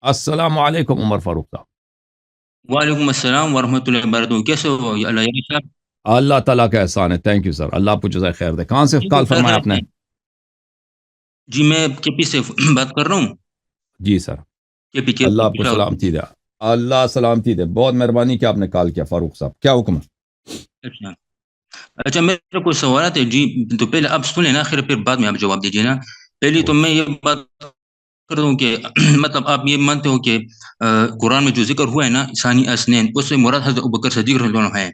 السلام علیکم عمر فاروق صاحب. وعلیکم السلام ورحمۃ اللہ وبرکاتہ. کیسے ہو اللہ صاحب؟ اللہ تعالیٰ کا احسان ہے. Thank you sir. اللہ آپ کو جزائے خیر دے. کہاں سے کال فرمایا آپ نے؟ جی میں کے پی سے بات کر رہا ہوں. جی سر. کے اللہ آپ کو سلامتی دے. اللہ سلامتی دے. بہت مہربانی کہ آپ نے کال کیا فاروق صاحب. کیا حکم ہے؟ اچھا میرا کوئی سوالات ہے جی. تو پہلے آپ سنیں نا، پھر بعد میں آپ جواب دیجیے نا. پہلی تو میں یہ بات کر دوں کہ مطلب آپ یہ مانتے ہو کہ قرآن میں جو ذکر ہوا ہے نا ثانی اسنین، اس سے مراد حضرت ابوبکر صدیق رضی اللہ عنہ ہے.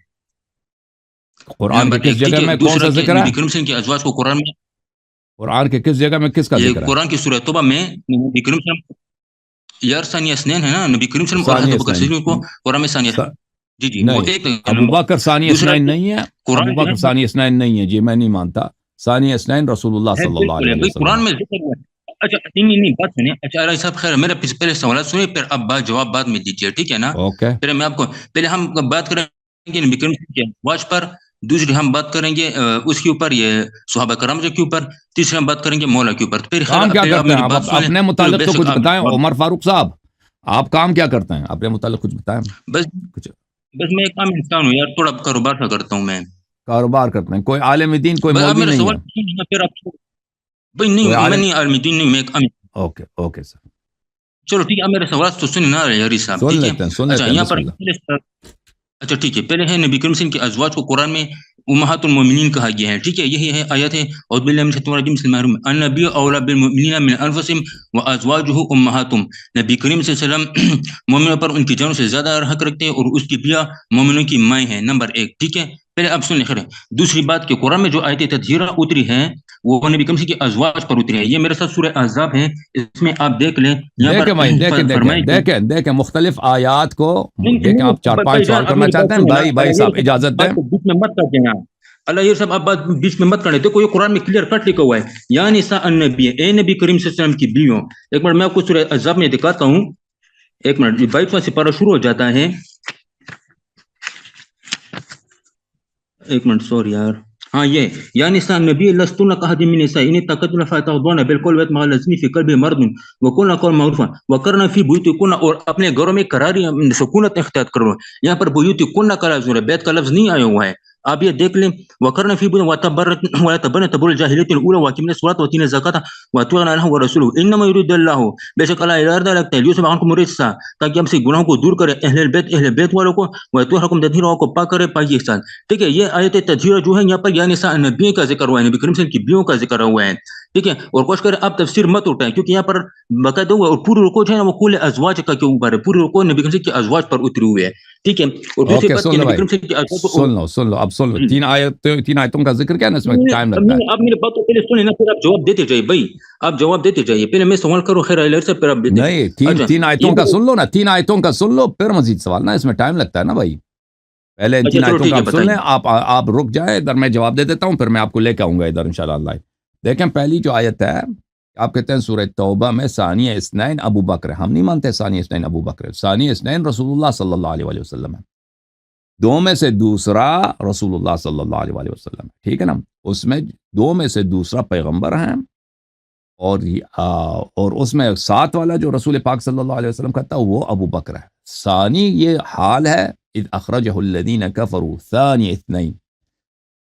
قرآن کے کس جگہ میں کون سا ذکر ہے؟ نبی کریم صلی اللہ علیہ وسلم کے ازواج کو قرآن کے کس جگہ میں کس کا ذکر ہے؟ قرآن کی سورہ توبہ میں نبی کریم صلی اللہ علیہ وسلم یار ثانی اسنین ہے نا، نبی کریم صلی اللہ علیہ وسلم اور حضرت ابوبکر صدیق کو قرآن میں ثانی اسنین. جی نہیں، ابوبکر ثانی اسنین نہیں ہے. ابوبکر ثانی اسنین نہیں ہے. جی میں نہیں مانتا. ثانی اسنین رسول اللہ صلی اللہ علیہ وسلم قرآن میں ذکر ہوا ہے. اچھا نہیں بات سنیں. اچھا علیہ صاحب خیر، میرا پہلے سوالات سنیں پھر اب جواب بعد میں دیجیے، ٹھیک ہے نا؟ اوکے. پہلے میں آپ کو پہلے ہم بات کریں گے نبی کریم کے ازواج پر، دوسری ہم بات کریں گے اس کے اوپر یہ صحابہ کرام کے اوپر، تیسری ہم بات کریں گے مولا کے اوپر. پھر کام کیا کرتے ہیں آپ اپنے متعلق تو کچھ بتائیں عمر فاروق صاحب. آپ کام کیا کرتے ہیں اپنے متعلق کچھ بتائیں. بس میں ایک عام انسان ہوں یار، تھوڑا کاروبار کا کرتا ہوں. میں کاروبار کرتے ہیں. کوئی عالم دین کوئی مولوی نہیں ہے؟ بھائی نہیں، میں نہیں عالم دین نہیں، میں ایک عام. Okay okay sir. چلو ٹھیک ہے، میرے سوال تو سنیں نا یاری صاحب، ٹھیک ہے؟ اچھا یہاں پر اچھا ٹھیک ہے، پہلے ہے نبی کریم صلی اللہ علیہ وسلم کے ازواج کو قرآن میں امہات المومنین کہا گیا ہے، ٹھیک ہے؟ یہی ہے آیت ہے اعوذ باللہ من الشیطان الرجیم بسم اللہ الرحمن الرحیم النبی اولی بالمؤمنین من انفسہم وازواجہ امہاتہم. نبی کریم صلی اللہ علیہ وسلم مومنوں پر ان کی جانوں سے زیادہ حق رکھتے ہیں اور اس کی بیاں مومنوں کی مائیں ہیں، نمبر 1، ٹھیک ہے؟ پہلے آپ سن لیں. دوسری بات کہ قرآن میں جو آیت تطہیرہ اتری ہیں وہ نبی کریم کے ازواج پر اتری ہے. یہ میرے ساتھ سورہ احزاب ہے، اس میں آپ دیکھ لیں. دیکھیں مختلف آیات کو دیکھیں. آپ 4-5 سوال کرنا چاہتے ہیں؟ بھائی صاحب اجازت دیں. بیچ میں مت کر دینا اللہ یہ صاحب، آپ بات بیچ میں مت کرنے. دیکھو یہ قرآن میں کلیئر کٹ لکھا ہوا ہے یا نساء النبی، اے نبی کریم صلی اللہ علیہ وسلم کی بیویوں. ایک منٹ میں آپ کو سورہ احزاب میں دکھاتا ہوں. ایک منٹ، 22واں سپارہ شروع ہو جاتا ہے. ایک منٹ سوری یار. ہاں یہ یا نساء النبی لستن کاحد من النساء ان اتقیتن فلا تخضعن بالقول ويطمع الذي في قلبه مرض وقلن قولا معروفا وقرن في بيوتكن. اور اپنے گھروں میں قراری سکونت اختیار کرو. یہاں پر بیوتکن کا لفظ ہے، بیت کا لفظ نہیں آیا ہوا ہے. آپ یہ دیکھ لیں. وقرن في بيوتكن ولا تبرجن تبرج الجاهليه الاولى واقيمن الصلاه واتينا الزكاه واطيعن الله ورسوله انما يريد الله، بے شک اللہ ارادہ رکھتا ہے، لیوسف عنکم الرجس، تاکہ ہم سے گناہوں کو دور کرے، اہل بیت والوں کو، ويطهركم تطهيرا کو پاک کرے پاکی کے ساتھ. ٹھیک ہے؟ یہ آیت تطہیرہ جو ہے یہاں پر یا نساء النبی کا ذکر ہوا ہے، نبی کریم صلی اللہ علیہ وسلم کی بیویوں کا ذکر ہوا ہے. ٹھیک ہے؟ اور کوشش کریں آپ تفسیر مت اٹھائیں کیونکہ یہاں پر باقاعدہ ہوا. اور پوری رکوع جو ہے نا وہ کل ازواج کا کے اوپر ہے، پوری رکوع نبی کریم کے ازواج پر اتری ہوئی ہے. ٹھیک ہے؟ اور دوسری بات کہ نبی کریم کے ازواج کو سن لو اب سن لو. 3 آیتوں کا ذکر کیا ہے نا، اس میں ٹائم لگتا ہے. آپ میرے بات کو پہلے سنیں نا، پھر آپ جواب دیتے جائیے. بھائی آپ جواب دیتے جائیے، پہلے میں سوال کروں خیر علیہ سے، پھر آپ دیتے. نہیں، 3 آیتوں کا سن لو نا. 3 آیتوں کا سن لو پھر مزید سوال نا، اس میں ٹائم لگتا ہے نا بھائی. پہلے 3 آیتوں کا آپ سن لیں. آپ رک جائیں ادھر، میں جواب دے دیتا ہوں، پھر میں آپ کو لے کے آؤں گا ادھر انشاءاللہ. دیکھیں پہلی جو آیت ہے، آپ کہتے ہیں سورہ توبہ میں ثانی اثنین ابو بکر. ہم نہیں مانتے ثانی اثنین ابو بکر. ثانی اثنین رسول اللہ صلی اللہ علیہ وسلم ہے. 2 میں سے دوسرا رسول اللہ صلی اللہ علیہ وسلم. ٹھیک ہے نا؟ اس میں 2 میں سے دوسرا پیغمبر ہیں، اور اس میں 7 والا جو رسول پاک صلی اللہ علیہ وسلم کہتا ہے وہ ابو بکر ہے. ثانی یہ حال ہے اذ اخرجہ الذین کفروا ثانی اثنین.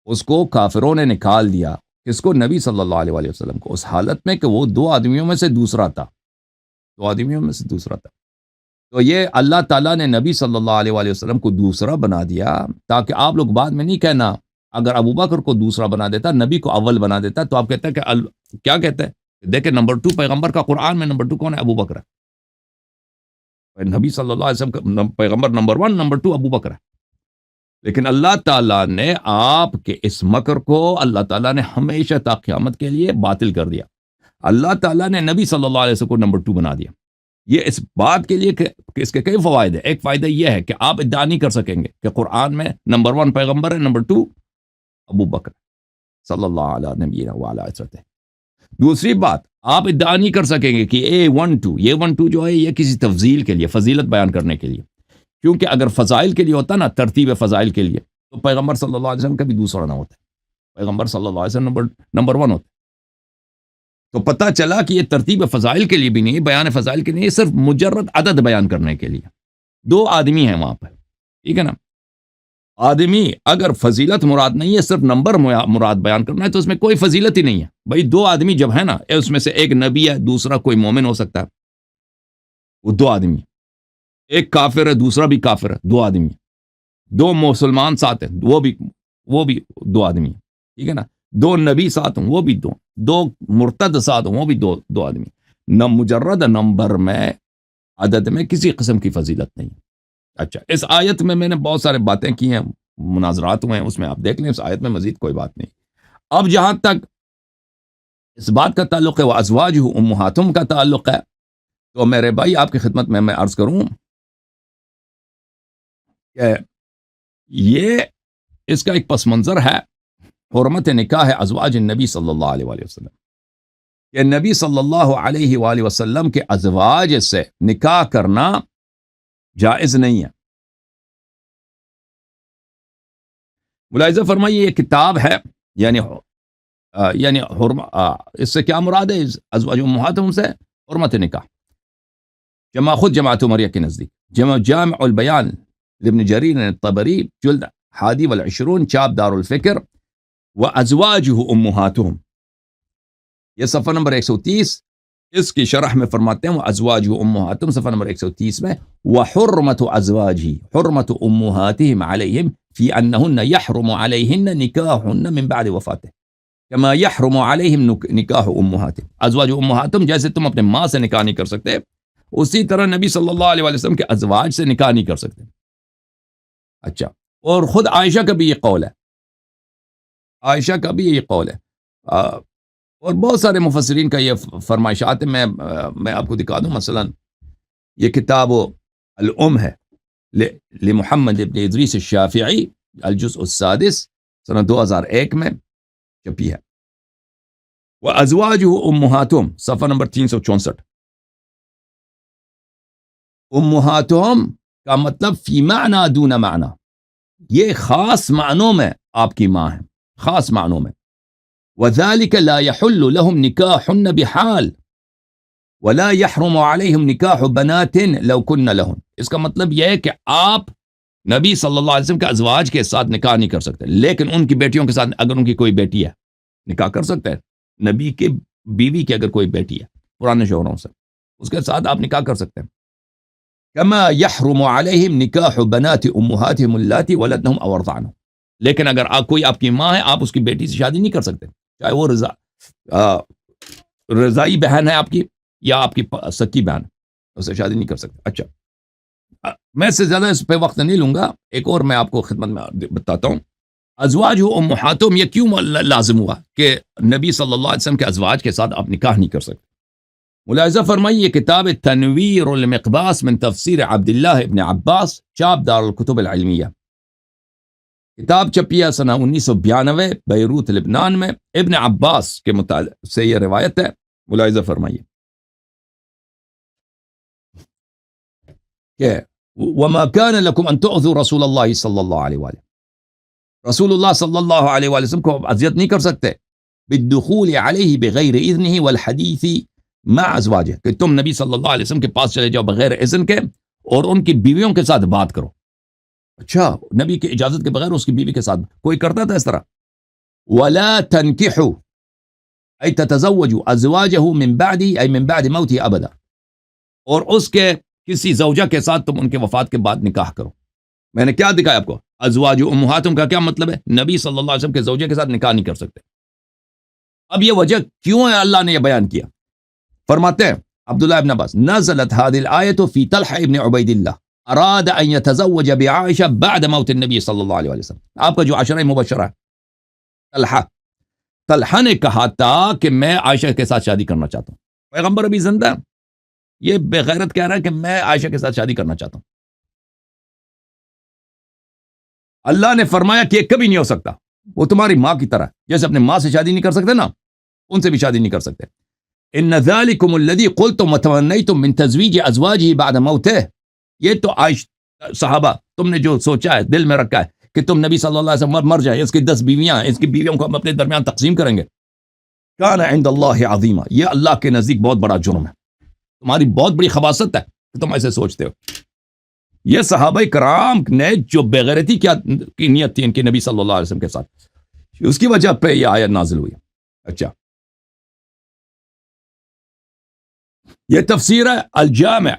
اس کو کافروں نے نکال دیا. کس کو؟ نبی صلی اللہ علیہ وسلم کو، اس حالت میں کہ وہ 2 آدمیوں میں سے دوسرا تھا. 2 آدمیوں میں سے دوسرا تھا. تو یہ اللہ تعالیٰ نے نبی صلی اللہ علیہ وسلم کو دوسرا بنا دیا تاکہ آپ لوگ بعد میں نہیں کہنا اگر ابو بکر کو دوسرا بنا دیتا، نبی کو اول بنا دیتا، تو آپ کہتے ہیں کہ کیا کہتے ہیں؟ دیکھیں نمبر 2 پیغمبر کا قرآن میں نمبر 2 کون ہے؟ ابو بکر ہے. نبی صلی اللہ علیہ وسلم کا پیغمبر نمبر 1، نمبر 2 ابو بکر ہے. لیکن اللہ تعالیٰ نے آپ کے اس مکر کو اللہ تعالیٰ نے ہمیشہ تا قیامت کے لیے باطل کر دیا. اللہ تعالیٰ نے نبی صلی اللہ علیہ وسلم کو نمبر 2 بنا دیا. یہ اس بات کے لیے کہ اس کے کئی فوائد ہیں. ایک فائدہ یہ ہے کہ آپ ادعا نہیں کر سکیں گے کہ قرآن میں نمبر 1 پیغمبر ہے، نمبر 2 ابو بکر صلی اللہ علیہ نبی وسلم. دوسری بات، آپ ادعا نہیں کر سکیں گے کہ یہ 1-2 جو ہے یہ کسی تفضیل کے لیے، فضیلت بیان کرنے کے لیے. کیونکہ اگر فضائل کے لیے ہوتا نا، ترتیب فضائل کے لیے، تو پیغمبر صلی اللہ علیہ وسلم کا بھی دوسرا نہ ہوتا. پیغمبر صلی اللہ علیہ وسلم نمبر 1 ہوتا. تو پتہ چلا کہ یہ ترتیب فضائل کے لیے بھی نہیں، بیان فضائل کے لیے، صرف مجرد عدد بیان کرنے کے لیے. 2 آدمی ہیں وہاں پر، ٹھیک ہے نا. آدمی اگر فضیلت مراد نہیں ہے، صرف نمبر مراد بیان کرنا ہے، تو اس میں کوئی فضیلت ہی نہیں ہے. بھائی 2 آدمی جب ہے نا، اس میں سے ایک نبی ہے، دوسرا کوئی مومن ہو سکتا ہے، وہ 2 آدمی. ایک کافر ہے، دوسرا بھی کافر ہے، 2 آدمی. 2 مسلمان ساتھ ہیں، وہ بھی 2 آدمی، ٹھیک ہے نا. 2 نبی ساتھ ہوں، وہ بھی 2 مرتد ساتھ ہوں، وہ بھی 2 آدمی. نہ مجرد نمبر میں، عدد میں کسی قسم کی فضیلت نہیں. اچھا، اس آیت میں نے بہت سارے باتیں کی ہیں، مناظرات ہوئے ہیں، اس میں آپ دیکھ لیں. اس آیت میں مزید کوئی بات نہیں. اب جہاں تک اس بات کا تعلق ہے وہ ازواج امہاتہم کا تعلق ہے، تو میرے بھائی آپ کی خدمت میں عرض کروں کہ یہ اس کا ایک پس منظر ہے حرمت نکاح ازواج النبی صلی اللہ علیہ وآلہ وسلم، کہ نبی صلی اللہ علیہ وآلہ وسلم کے ازواج سے نکاح کرنا جائز نہیں ہے. ملاحظہ فرمائیے، یہ کتاب ہے، یعنی اس سے کیا مراد ہے؟ ازواج امہاتہم سے حرمت نکاح. خود جماعت عمریہ کے نزدیک جامع البیان لابن جریر الطبری، جلد 21 چاپ دار الفکر، وازواجہ امہاتہم، یہ صفحہ نمبر 130. اس کی شرح میں فرماتے ہیں وازواجہ امہاتہم، صفحہ نمبر 130 میں، وحرمت ازواجہ حرمت امہاتہم علیہم فی انہن یحرم علیہن نکاحن من بعد وفاتہ کما یحرم علیہم نکاح امہاتہم. ازواج امہاتہم، جیسے تم اپنے ماں سے نکاح نہیں کر سکتے، اسی طرح نبی صلی اللہ علیہ وسلم کے ازواج سے نکاح نہیں کر سکتے. اچھا، اور خود عائشہ کا بھی یہ قول ہے، عائشہ کا بھی یہ قول ہے، اور بہت سارے مفسرین کا یہ فرمائشات ہے. میں آپ کو دکھا دوں، مثلا یہ کتاب الام ہے لمحمد ابن ادریس الشافعی، الجزء السادس، سنہ 2001 میں چھپی ہے. وازواجہ امہاتہم، صفحہ نمبر 364. امہاتہم کا مطلب فی معنی دون معنی، یہ خاص معنوں میں آپ کی ماں ہے، خاص معنوں میں. وذلك لا يحل لهم نکاح بحال ولا يحرم عليهم نکاح بنات لو كن لهن. اس کا مطلب یہ ہے کہ آپ نبی صلی اللہ علیہ وسلم کے ازواج کے ساتھ نکاح نہیں کر سکتے، لیکن ان کی بیٹیوں کے ساتھ اگر ان کی کوئی بیٹی ہے نکاح کر سکتے ہیں. نبی کے بیوی کی اگر کوئی بیٹی ہے پرانے شوہروں سے، اس کے ساتھ آپ نکاح کر سکتے ہیں. کما یحرم علیہم نکاح بنات امہاتہم اللاتی ولدنہم او ارضعنہم. لیکن اگر کوئی آپ کی ماں ہے، آپ اس کی بیٹی سے شادی نہیں کر سکتے، چاہے وہ رضائی بہن ہے آپ کی یا آپ کی سکی بہن، اس سے شادی نہیں کر سکتے. اچھا، میں اس سے زیادہ اس پہ وقت نہیں لوں گا. ایک اور میں آپ کو خدمت میں بتاتا ہوں، ازواج امہاتہم یہ کیوں لازم ہوا کہ نبی صلی اللہ علیہ وسلم کے ازواج کے ساتھ آپ نکاح نہیں کر سکتے. ملاحظہ فرمائیے، یہ کتاب تنویر المقباس من تفسیر عبداللہ ابن عباس، چاپ دار الکتب العلمیہ، کتاب چھپی ہے سنہ 1992 بیروت لبنان میں. ابن عباس کے متعلق سے یہ روایت ہے. ملاحظہ فرمائیے کہ وما كان لكم ان تؤذوا رسول اللہ صلی اللہ علیہ وآلہ، رسول اللہ صلی اللہ علیہ وآلہ وسلم کو اذیت نہیں کر سکتے بالدخول علیہ بغیر اذنہ والحدیث مع ازواجہ، کہ تم نبی صلی اللہ علیہ وسلم کے پاس چلے جاؤ بغیر اذن کے اور ان کی بیویوں کے ساتھ بات کرو. اچھا، نبی کی اجازت کے بغیر اس کی بیوی کے ساتھ کوئی کرتا تھا اس طرح؟ ولا تنکحوا ای تتزوجوا ازواجہ من بعد ای من بعد موتہ ابدا، اور اس کے کسی زوجہ کے ساتھ تم ان کے وفات کے بعد نکاح کرو. میں نے کیا دکھایا آپ کو؟ ازواج امہاتہم کا کیا مطلب ہے؟ نبی صلی اللہ علیہ وسلم کے زوجے کے ساتھ نکاح نہیں کر سکتے. اب یہ وجہ کیوں ہے اللہ نے یہ بیان کیا؟ فرماتے ہیں عبداللہ ابن عباس، نزلت هذه الآیة فی طلحہ ابن عبید اللہ اراد ان يتزوج بعائشہ بعد موت النبی صلی اللہ علیہ وسلم. آپ کا جو عشرہ مبشرہ ہے، طلحہ نے کہا تھا کہ میں عائشہ کے ساتھ شادی کرنا چاہتا ہوں. پیغمبر ابھی زندہ ہے، یہ بے غیرت کہہ رہا ہے کہ میں عائشہ کے ساتھ شادی کرنا چاہتا ہوں. اللہ نے فرمایا کہ یہ کبھی نہیں ہو سکتا، وہ تمہاری ماں کی طرح، جیسے اپنے ماں سے شادی نہیں کر سکتے نا، ان سے بھی شادی نہیں کر سکتے. ان ذالکم الذی قلتم وتمنیتم من تزویج ازواجہ بعد موتہ، یہ تو صحابہ تم نے جو سوچا ہے، دل میں رکھا ہے کہ تم نبی صلی اللہ علیہ وسلم مر جائے، اس کی 10 بیویاں ہیں، اس کی بیویوں کو ہم اپنے درمیان تقسیم کریں گے. کان عند اللہ عظیما، یہ اللہ کے نزدیک بہت بڑا جرم ہے، تمہاری بہت بڑی خباثت ہے کہ تم ایسے سوچتے ہو۔ یہ صحابہ کرام نے جو بےغیرتی کی نیت تھی ان کے نبی صلی اللہ علیہ وسلم کے ساتھ، اس کی وجہ پہ یہ آیت نازل ہوئی۔ اچھا، یہ تفسیر ہے الجامع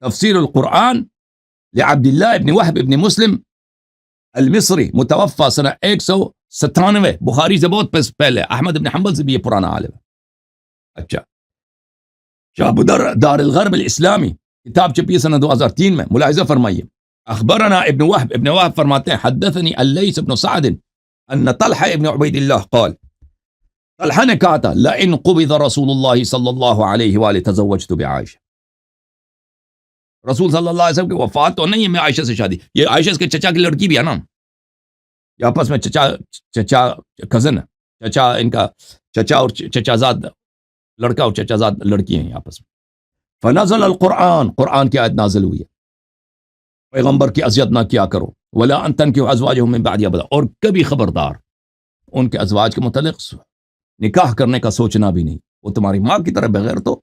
تفسیر القرآن لعبداللہ ابن وہب ابن مسلم المصری، متوفى سنہ 197، بخاری سے بہت پہلے، احمد ابن حنبل سے بھی یہ پرانا عالم ہے۔ اچھا، شعب دار الغرب الاسلامی، کتاب چھپی سنہ 2003 میں، ملاحظہ فرمائیے۔ اخبرنا ابن وہب فرماتے ہیں حدثني اللیث بن سعد ان طلحہ ابن عبید اللہ قال، طلحہ نے کہا تھا لئن قبض رسول اللہ صلی اللہ علیہ وآلہ تزوجت بعائشہ، رسول صلی اللہ علیہ وسلم کی وفات تو نہیں ہے، میں عائشہ سے شادی، یہ عائشہ اس کے چچا کی لڑکی بھی ہے نا، یہ آپس میں چچا کزن ہے، چچا ان کا چچا اور چچا زاد لڑکا اور چچا زاد لڑکی ہیں آپس میں۔ فنزل القرآن، قرآن کی آیت نازل ہوئی ہے، پیغمبر کی اذیت نہ کیا کرو، ولا ان تنکحوا ازواجهم من بعد ابدا، اور کبھی خبردار ان کے ازواج کے متعلق نکاح کرنے کا سوچنا بھی نہیں، وہ تمہاری ماں کی طرح بغیر تو۔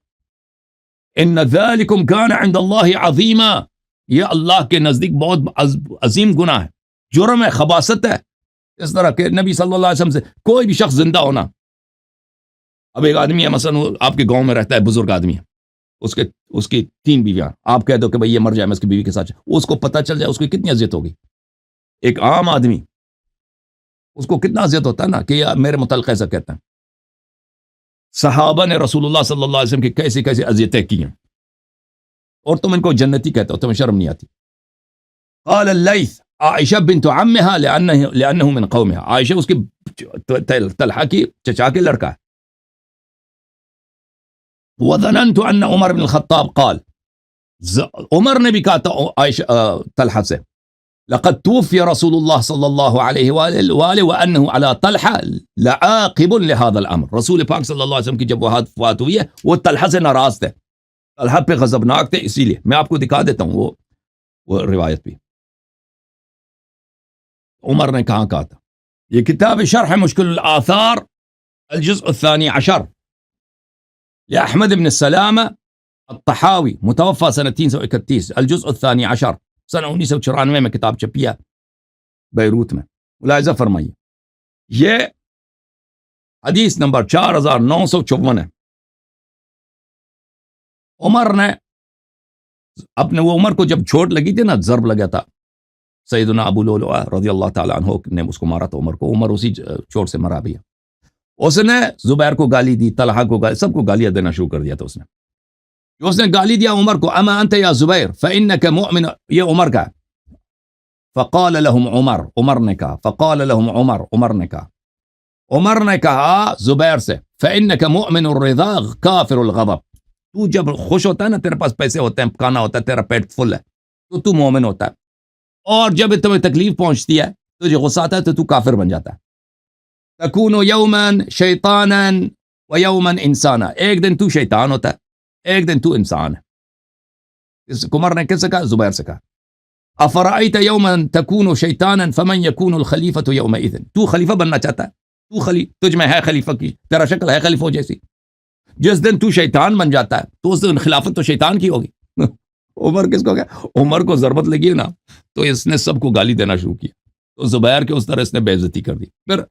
ان ذالکم کان عند اللہ عظیما، یہ اللہ کے نزدیک بہت عظیم گناہ ہے، جرم ہے، خباثت ہے، اس طرح کہ نبی صلی اللہ علیہ وسلم سے کوئی بھی شخص زندہ ہونا۔ اب ایک آدمی ہے مثلا آپ کے گاؤں میں رہتا ہے، بزرگ آدمی ہے، اس کی 3 بیویاں، آپ کہہ دو کہ بھئی یہ مر جائے میں اس کی بیوی کے ساتھ، اس کو پتہ چل جائے اس کی کتنی اذیت ہوگی۔ ایک عام آدمی اس کو کتنا اذیت ہوتا ہے نا کہ یہ میرے متعلق ایسا کہتا ہے۔ صحابہ نے رسول اللہ صلی اللہ علیہ وسلم کی کیسی کیسی اذیتیں کی ہیں، اور تم ان کو جنتی کہتے ہو، تمہیں شرم نہیں آتی۔ قال اللیث عائشہ بنت عمها لأنه من قومها، عائشہ اس کی طلحہ کی چچا کے لڑکا ہے۔ وظننت ان عمر بن الخطاب قال، عمر نے بھی کہا تھا عائشہ طلحہ سے، لقد توفي رسول الله صلی اللہ علیہ وآلہ وانه على طلحہ لعاقب لهذا الامر، رسول پاک صلی اللہ علیہ وسلم کی جب وفات ہوئی ہے وہ طلحہ سے ناراض تھے، طلحہ پہ غضبناک تھے، اسی لیے میں آپ کو دکھا دیتا ہوں وہ روایت بھی عمر نے کہا تھا۔ یہ کتاب شرح مشکل الآثار الجزء الثانی عشر لأحمد بن السلامہ الطحاوی، متوفى سنہ 331، الجزء الثانی عشر، سنہ 1994 میں کتاب چھپی ہے بیروت میں، ملاحظہ فرمائیے۔ یہ حدیث نمبر 4954 ہے۔ عمر نے اپنے وہ عمر کو جب چوٹ لگی تھی نا، ضرب لگا تھا، سیدنا ابو لؤلؤہ رضی اللہ تعالیٰ عنہ نے اس کو مارا تھا عمر کو، عمر اسی چوٹ سے مرا بھی ہے۔ اس نے زبیر کو گالی دی، طلحہ کو گالی، سب کو گالیاں دینا شروع کر دیا تھا اس نے۔ جو اس نے گالی دیا عمر کو، اما انت یا زبیر فانک مؤمن، یہ عمر کا ہے۔ فقال لهم عمر نے کہا، فقال لهم عمر نے کہا زبیر سے، فانک مؤمن الرضا کافر الغضب، تو جب خوش ہوتا ہے نا، تیرے پاس پیسے ہوتے ہیں، کھانا ہوتا ہے، تیرا پیٹ فل ہے تو مومن ہوتا ہے، اور جب تمہیں تکلیف پہنچتی ہے، تجھے غصہ آتا ہے تو کافر بن جاتا ہے۔ تکون یوما شیطانا و یوما انسانا، ایک دن تو شیطان ہوتا ہے، ایک دن تو انسان ہے۔ اس عمر نے کس سے کہا؟ زبیر سے کہا۔ افرأیت یوما تکون شیطانا فمن یکون الخلیفۃ یومئذ، تو خلیفہ بننا چاہتا ہے، تجھ میں ہے خلیفہ کی، تیرا شکل ہے خلیفہ جیسی، جس دن تو شیطان بن جاتا ہے تو اس دن خلافت تو شیطان کی ہوگی۔ عمر کس کو کہا؟ عمر کو ضربت لگی ہے نا، تو اس نے سب کو گالی دینا شروع کیا، تو زبیر کے اس طرح اس نے بے عزتی کر دی۔ پھر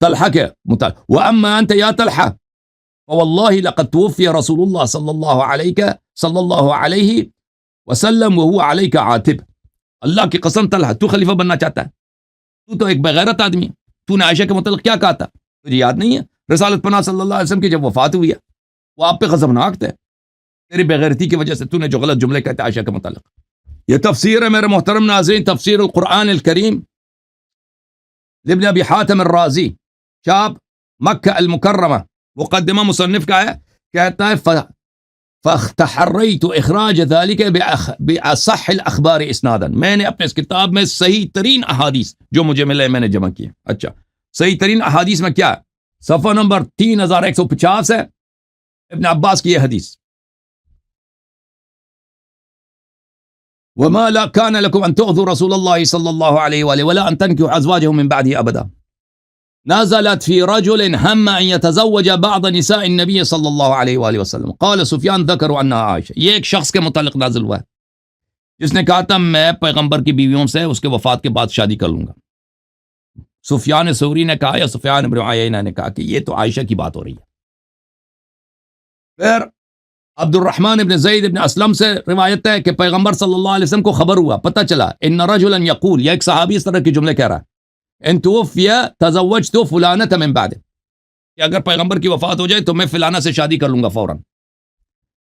طلحہ کے متعلق، وَأَمَّا أَنْتَ يَا طَلْحَةُ فَوَاللَّهِ لَقَدْ تُوفِيَ رَسُولُ اللَّهِ صلی اللہ علیہ وسلم وَهُوَ عَلَيْكَ عَاتِبٌ، اللہ کی قسم طلحہ تو خلیفہ بننا چاہتا ہے، تو ایک بغیرت آدمی ہے، تو نے عائشہ کے متعلق کیا کہا تھا، تجھے یاد نہیں ہے؟ رسالت پناہ صلی اللہ علیہ وسلم کی جب وفات ہوئی ہے، وہ آپ پہ غضبناک تھے، تیری بغیرتی کی وجہ سے تو نے جو غلط جملے کہتے عائشہ کے متعلق۔ یہ تفسیر ہے میرے محترم ناظرین، تفسیر القرآن الکریم لابن ابی حاتم الرازی، چاپ مکہ المکرمہ، مقدمہ مصنف کا ہے، کہتا ہے فاختحریت اخراج ذلك باصح الاخبار اسنادا، میں نے اپنے اس کتاب میں صحیح ترین احادیث جو مجھے ملے میں نے جمع کیے۔ اچھا، صحیح ترین احادیث میں کیا ہے؟ صفحہ نمبر 3150 ہے، ابن عباس کی یہ حدیث، وما لا كان لكم ان تؤذوا رسول الله صلی اللہ علیہ وآلہ ولا ان تنكحوا ازواجه من بعده ابدا، نزلت في رجل هم ان يتزوج بعض نساء النبي صلی اللہ علیہ وآلہ وسلم قال سفیان ذکروا عنها عائشہ. یہ ایک شخص کے متعلق نازل ہوا ہے جس نے کہا تھا میں پیغمبر کی بیویوں سے اس کے وفات کے بعد شادی کر لوں گا. سفیان ثوری نے کہا یا سفیان بن عیینہ نے کہا کہ یہ تو عائشہ کی بات ہو رہی ہے. پھر عبد الرحمن ابن زید ابن اسلم سے روایت ہے کہ پیغمبر صلی اللہ علیہ وسلم کو خبر ہوا، پتہ چلا ان رجلا یقول، یا ایک صحابی اس طرح کے جملے کہہ رہا ہے، ان توفی تزوجت فلانۃ من بعد، کہ اگر پیغمبر کی وفات ہو جائے تو میں فلانہ سے شادی کر لوں گا فوراً.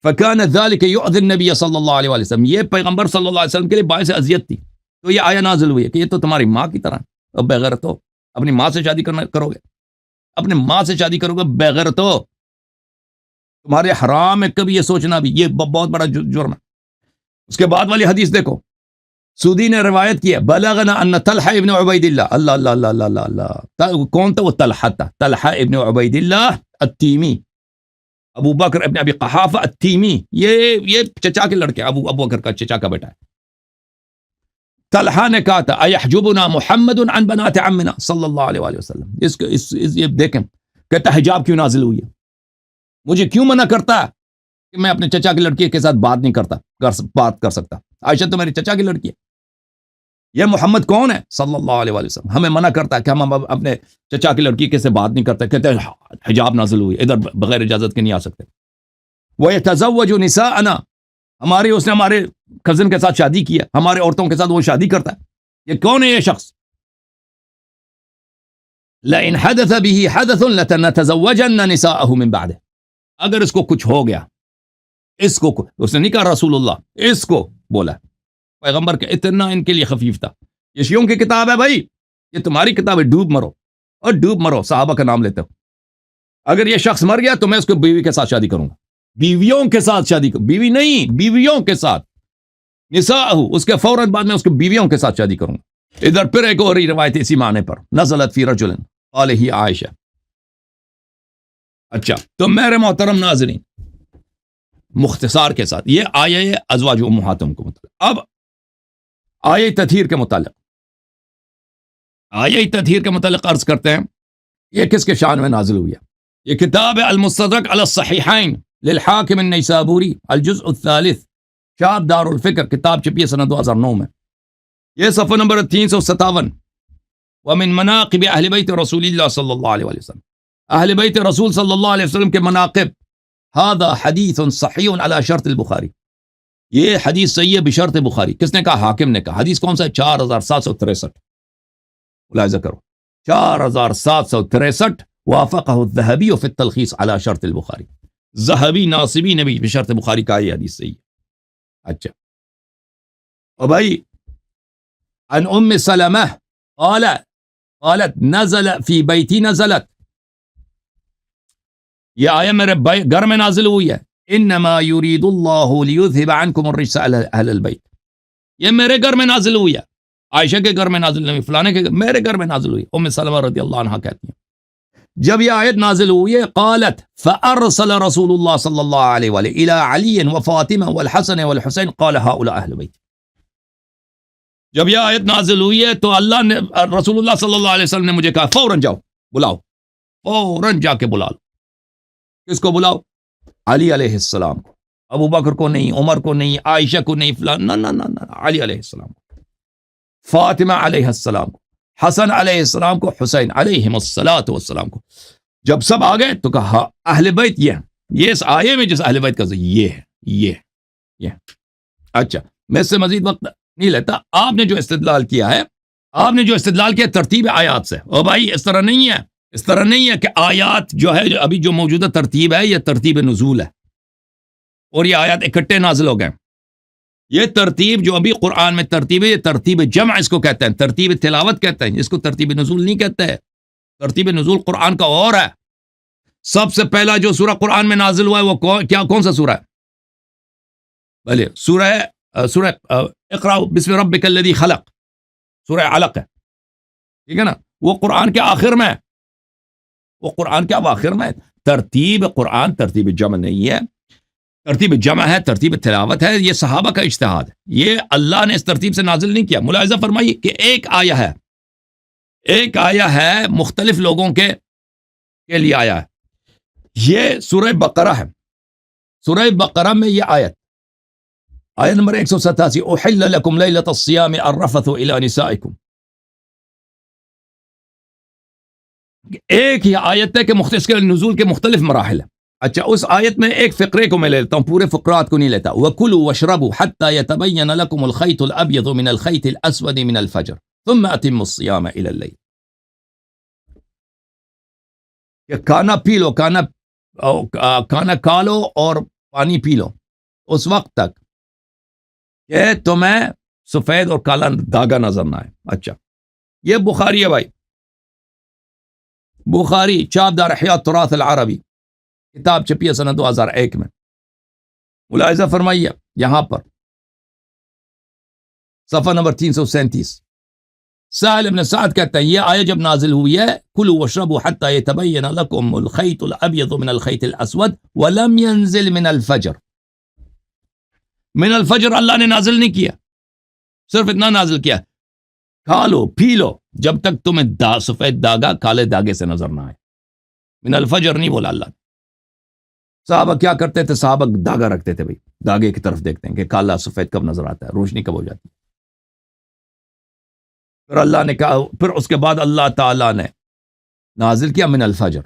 فکان ذلک یؤذی النبی صلی اللہ علیہ وسلم، یہ پیغمبر صلی اللہ علیہ وسلم کے لیے باعث اذیت تھی. تو یہ آیہ نازل ہوئی ہے کہ یہ تو تمہاری ماں کی طرح، اب بغیرت ہو، اپنی ماں سے شادی کرو گے، اپنے ماں سے شادی کرو گے بغیرت ہو، تمہارے حرام ہے کبھی یہ سوچنا بھی، یہ بہت بڑا جرم ہے. اس کے بعد والی حدیث دیکھو، سودی نے روایت کی ہے بلغنا ان طلحہ ابن عبید اللہ، اللہ اللہ اللہ اللہ اللہ اللہ، کون تھا وہ؟ طلحہ تھا، طلحہ ابن عبید اللہ التیمی، ابو بکر ابن ابی قحافہ التیمی، یہ چچا کے لڑکے، ابو بکر کا چچا کا بیٹا ہے. طلحہ نے کہا تھا ایحجبنا محمد عن بنات عمنا صلی اللہ علیہ وآلہ وسلم. یہ دیکھیں کہتا حجاب کیوں نازل ہوئی ہے، مجھے کیوں منع کرتا ہے کہ میں اپنے چچا کی لڑکی کے ساتھ بات کر سکتا. عائشہ تو میری چچا کی لڑکی ہے، یہ محمد کون ہے صلی اللہ علیہ وآلہ وسلم، ہمیں منع کرتا ہے کہ ہم اپنے چچا کی لڑکی کے سے بات نہیں کرتے. کہتے ہیں حجاب نازل ہوئی، ادھر بغیر اجازت کے نہیں آ سکتے. وَيَتَزَوَّجُ نِسَاءَنَا، اس نے ہمارے کزن کے ساتھ شادی کی ہے، ہمارے عورتوں کے ساتھ وہ شادی کرتا ہے. یہ کون ہے یہ شخص؟ لَإِنْ حَدَثَ بِهِ حَدَثٌ لَتَنَتَزَوَّجَنَّ نِسَاءَهُ مِنْ بَعْدِهِ، اگر اس کو کچھ ہو گیا، اس کو، اس نے نہیں کہا رسول اللہ، اس کو بولا پیغمبر کا، اتنا ان کے لیے خفیف تھا. یہ شیعوں کی کتاب ہے بھائی، یہ تمہاری کتاب ہے، ڈوب مرو اور ڈوب مرو، صحابہ کا نام لیتے ہو. اگر یہ شخص مر گیا تو میں اس کو بیوی کے ساتھ شادی کروں گا، بیویوں کے ساتھ شادی کروں، بیوی نہیں، بیویوں کے ساتھ، نساءہ، اس کے فوراً بعد میں اس کو بیویوں کے ساتھ شادی کروں گا. ادھر پھر ایک اور روایت اسی معنی پر، نزلت فی رجل قال ہی عائشہ. اچھا تو میرے محترم ناظرین، مختصار کے ساتھ یہ آیہ ازواج امہاتہم کو متعلق. اب آیہ تطہیر کے متعلق، آیہ تطہیر کے متعلق عرض کرتے ہیں یہ کس کے شان میں نازل ہوئی ہے. یہ کتاب ہے المستدرک علی الصحیحین للحاکم النیسابوری، الجزء الثالث، شاب دار الفکر، کتاب چھپی ہے سنہ 2009 میں. یہ صفحہ نمبر 357. ومن مناقب اہل بیت رسول اللہ صلی اللہ علیہ وسلم، اہل بیت رسول صلی اللہ علیہ وسلم کے مناقب. هذا حدیث صحیح علی شرط البخاری، یہ حدیث صحیح ہے بشرط بخاری. کس نے کہا؟ حاکم نے کہا. حدیث کون سا ہے؟ 4763. ملاحظہ کرو، 4763. وافقہ الذہبی فی التلخیص علی شرط البخاری، ذہبی ناصبی نے بھی بشرط بخاری کہا یہ حدیث صحیح ہے. اچھا اور بھائی، عن ام سلمہ قالت نزل فی بیتی، نزلت، یہ آیہ میرے گھر میں نازل ہوئی ہے. انما یرید اللہ لیذھب عنکم الرجس اہل البیت، یہ میرے گھر میں نازل ہوئی ہے، عائشہ کے گھر میں نازل نہیں، فلانے کے میرے گھر میں نازل ہوئی. ام سلمہ رضی اللہ عنہا کہتی ہیں جب یہ آیت نازل ہوئی ہے، قالت فارسل رسول اللہ صلی اللہ علیہ وآلہ الى علی وفاطمہ والحسن والحسین قال هؤلاء اہل بیت. جب یہ آیت نازل ہوئی ہے تو اللہ نے، رسول اللہ صلی اللہ علیہ وسلم نے مجھے کہا فوراً جاؤ، بلاؤ، فوراً جا کے بلا لو. کس کو بلاؤ؟ علی علیہ السلام کو، ابو بکر کو نہیں، عمر کو نہیں، عائشہ کو نہیں، فلان، نہ، علی علیہ السلام کو، فاطمہ علیہ السلام کو، حسن علیہ السلام کو، حسین علیہم الصلاۃ والسلام کو. جب سب آ گئے تو کہا اہل بیت یہ اس آیے میں جس اہل بیت کا یہ ہے. اچھا میں اس سے مزید وقت نہیں لیتا. آپ نے جو استدلال کیا ترتیب آیات سے، اور بھائی اس طرح نہیں ہے کہ آیات جو ہے ابھی جو موجودہ ترتیب ہے یہ ترتیب نزول ہے اور یہ آیات اکٹھے نازل ہو گئے. یہ ترتیب جو ابھی قرآن میں ترتیب ہے، یہ ترتیب جمع اس کو کہتے ہیں، ترتیب تلاوت کہتے ہیں، اس کو ترتیب نزول نہیں کہتے ہیں. ترتیب نزول قرآن کا اور ہے. سب سے پہلا جو سورہ قرآن میں نازل ہوا ہے وہ کون سا سورہ ہے؟ بھلے سورہ اقرأ بسم ربک الذی خلق، سورہ علق ہے، ٹھیک ہے نا. وہ قرآن کے آخر میں، ترتیب قرآن ترتیب جمع نہیں ہے، ترتیب جمع ہے، ترتیب تلاوت ہے. یہ صحابہ کا اجتہاد ہے، یہ اللہ نے اس ترتیب سے نازل نہیں کیا. ملاحظہ فرمائیے کہ ایک آیہ ہے ایک آیا ہے مختلف لوگوں کے لیے آیا ہے. یہ سورہ بقرہ ہے. سورہ بقرہ میں یہ آیت نمبر 187 احل لکم لیلۃ الصیام الرفث الی نسائکم. ایک ہی آیت ہے کہ اس کے نزول کے مختلف مراحل ہیں. اچھا اس آیت میں ایک فقرے کو میں لیتا ہوں, پورے فقرات کو نہیں لیتا. وَكُلُوا وَاشْرَبُوا حَتَّى يَتَبَيَّنَ لَكُمُ الْخَيْطُ الْأَبْيَضُ مِنَ الْخَيْطِ الْأَسْوَدِ مِنَ الْفَجْرِ ثُمَّ أَتِمُّوا الصِّيَامَ إِلَى اللَّيْلِ. کہ کھانا پی لو, کھانا کھا لو اور پانی پی لو اس وقت تک کہ تمہیں سفید اور کالا دھاگا نظر نہ آئے. اچھا یہ بخاری ہے بھائی, بخاری چاپ دار احیاء التراث العربی, کتاب چھپی ہے سنہ 2001 میں. ملاحظہ فرمائیے یہاں پر صفحہ نمبر 337. سہل ابن سعد کہتے ہیں یہ آیت جب نازل ہوئی ہے کلوا واشربوا حتى يتبين لكم الخيط الابيض من الخيط الاسود ولم ينزل من الفجر. من الفجر اللہ نے نازل نہیں کیا, صرف اتنا نازل کیا کھا لو پی لو جب تک تمہیں سفید داغا کالے داغے سے نظر نہ آئے. من الفجر نہیں بولا اللہ نے. صحابہ کیا کرتے تھے, صحابہ داغا رکھتے تھے بھائی, داغے کی طرف دیکھتے ہیں کہ کالا سفید کب نظر آتا ہے, روشنی کب ہو جاتی ہے. پھر اللہ نے کہا, پھر اس کے بعد اللہ تعالیٰ نے نازل کیا من الفجر.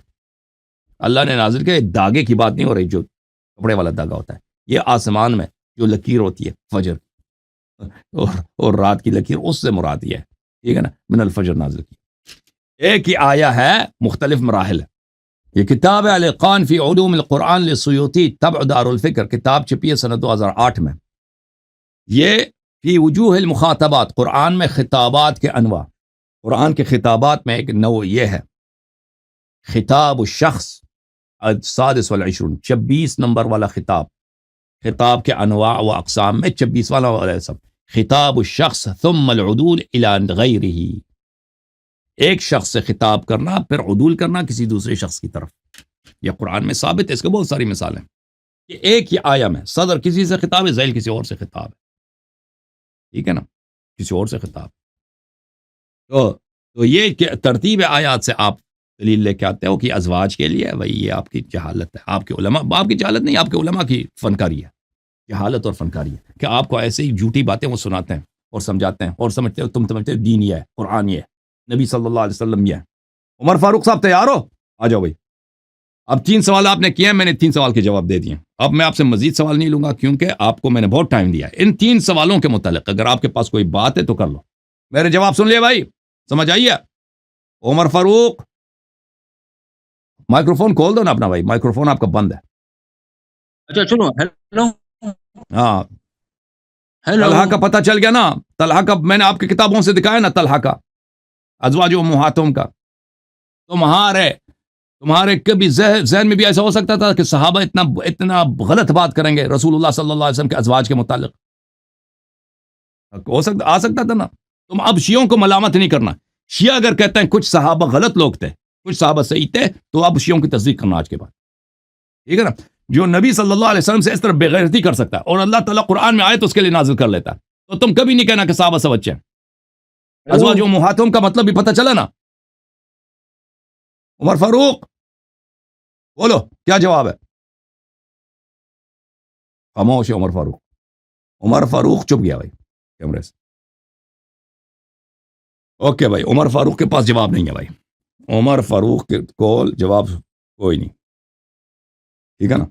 اللہ نے نازل کیا, داغے کی بات نہیں ہو رہی جو کپڑے والا داغا ہوتا ہے, یہ آسمان میں جو لکیر ہوتی ہے فجر اور رات کی لکیر, اس سے مراد یہ ہے, ٹھیک ہے نا. من الفجر نازل کی. ایک ہی آیا ہے مختلف مراحل. یہ کتاب ہے الاتقان فی علوم القرآن للسیوطی طبع دار الفکر, کتاب چھپی ہے سنہ 2008 میں. یہ فی وجوہ المخاطبات, قرآن میں خطابات کے انواع. قرآن کے خطابات میں ایک نوع یہ ہے خطاب الشخص السادس والعشرون, 26 نمبر والا خطاب. خطاب کے انواع و اقسام میں 26 والا سب. خطاب الشخص ثم العدول الى غیرہ, ایک شخص سے خطاب کرنا پھر عدول کرنا کسی دوسرے شخص کی طرف. یہ قرآن میں ثابت ہے, اس کے بہت ساری مثالیں. کہ ایک ہی آیا میں صدر کسی سے خطاب ہے, ذیل کسی اور سے خطاب ہے, ٹھیک ہے نا, کسی اور سے خطاب. تو یہ کہ ترتیب آیات سے آپ دلیل لے کے آتے ہو کہ ازواج کے لیے, وہی یہ آپ کی جہالت ہے. آپ کے علماء, آپ کی جہالت نہیں, آپ کے علماء کی فنکاری ہے, جہالت اور فنکاری ہے کہ آپ کو ایسے ہی جھوٹی باتیں وہ سناتے ہیں اور سمجھاتے ہیں اور سمجھتے ہو تم سمجھتے ہو دین یہ ہے, قرآن یہ ہے, نبی صلی اللہ علیہ وسلم یہ ہے. عمر فاروق صاحب تیار ہو, آ جاؤ بھائی. اب 3 سوال آپ نے کیے ہیں, میں نے 3 سوال کے جواب دے دیے. اب میں آپ سے مزید سوال نہیں لوں گا کیونکہ آپ کو میں نے بہت ٹائم دیا ہے. ان 3 سوالوں کے متعلق اگر آپ کے پاس کوئی بات ہے تو کر لو. میرے جواب سن لیے بھائی, سمجھ آئیے. عمر فاروق مائکروفون کھول دو نا اپنا بھائی, مائکروفون آپ کا بند ہے. اچھا چلو, ہیلو ہاں ہیلو. طلحہ کا پتہ چل گیا نا, طلحہ کا میں نے آپ کی کتابوں سے دکھایا نا, طلحہ کا ازواج امہاتہم کا. تمہارے کبھی ذہن میں بھی ایسا ہو سکتا تھا کہ صحابہ اتنا غلط بات کریں گے رسول اللہ صلی اللہ علیہ وسلم کے ازواج کے متعلق؟ آ سکتا تھا نا. تم اب شیعوں کو ملامت نہیں کرنا. شیعہ اگر کہتے ہیں کچھ صحابہ غلط لوگ تھے, کچھ صحابہ صحیح تھے, تو اب شیعوں کی تصدیق کرنا آج کے بعد, ٹھیک ہے نا. جو نبی صلی اللہ علیہ وسلم سے اس طرح بےغیرتی کر سکتا ہے اور اللہ تعالیٰ قرآن میں آئے تو اس کے لیے نازل کر لیتا ہے, تو تم کبھی نہیں کہنا کہ صحابہ سب اچھے ہیں. ازواج امہاتہم کا مطلب بھی پتہ چلا نا. عمر فاروق بولو کیا جواب ہے؟ خاموش ہے عمر فاروق. عمر فاروق چپ گیا بھائی کیمرے سے. اوکے بھائی, عمر فاروق کے پاس جواب نہیں ہے بھائی. عمر فاروق کے کول جواب کوئی نہیں, ٹھیک ہے نا.